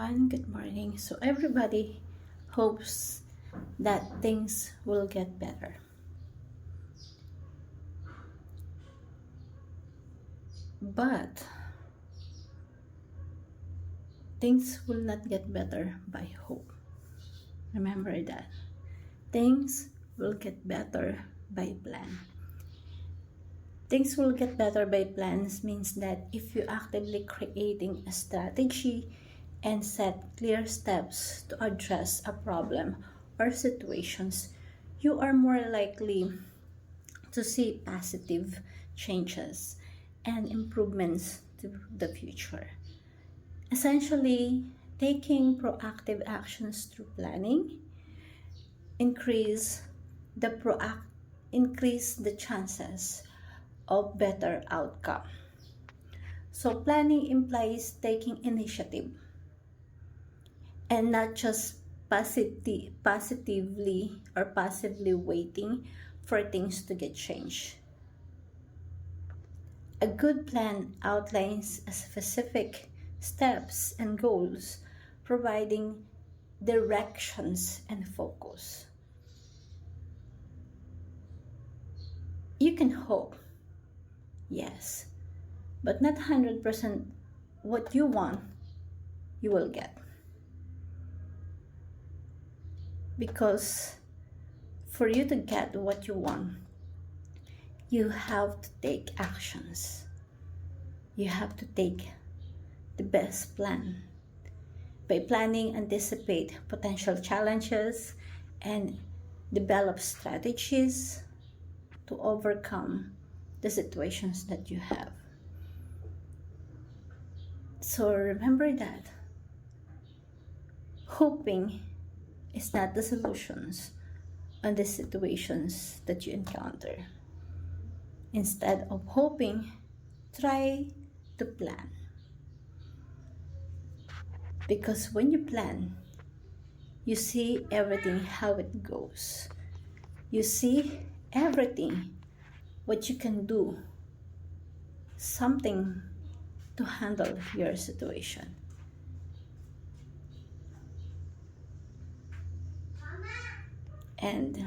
everyone, good morning. So everybody hopes that things will get better. But things will not get better by hope. Remember that. Things will get better by plan. Things will get better by plans means that if you actively creating a strategy and set clear steps to address a problem or situations, you are more likely to see positive changes and improvements to the future. Essentially, taking proactive actions through planning increase the chances of better outcome. So planning implies taking initiative and not just passively waiting for things to get changed. A good plan outlines specific steps and goals, providing directions and focus. You can hope, yes, but not 100% what you want, you will get. Because for you to get what you want, you have to take actions. You have to take the best plan. By planning, anticipate potential challenges and develop strategies to overcome the situations that you have. So remember that hoping is not the solutions on the situations that you encounter. Instead of hoping, try to plan. Because when you plan, you see everything how it goes. You see everything what you can do, something to handle your situation. And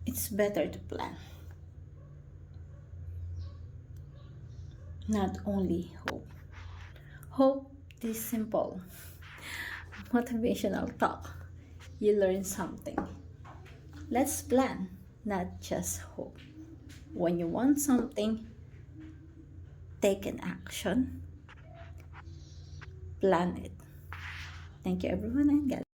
it's better to plan, not only hope. Hope is simple, motivational talk. You learn something. Let's plan, not just hope. When you want something, take an action, plan it. Thank you everyone and God.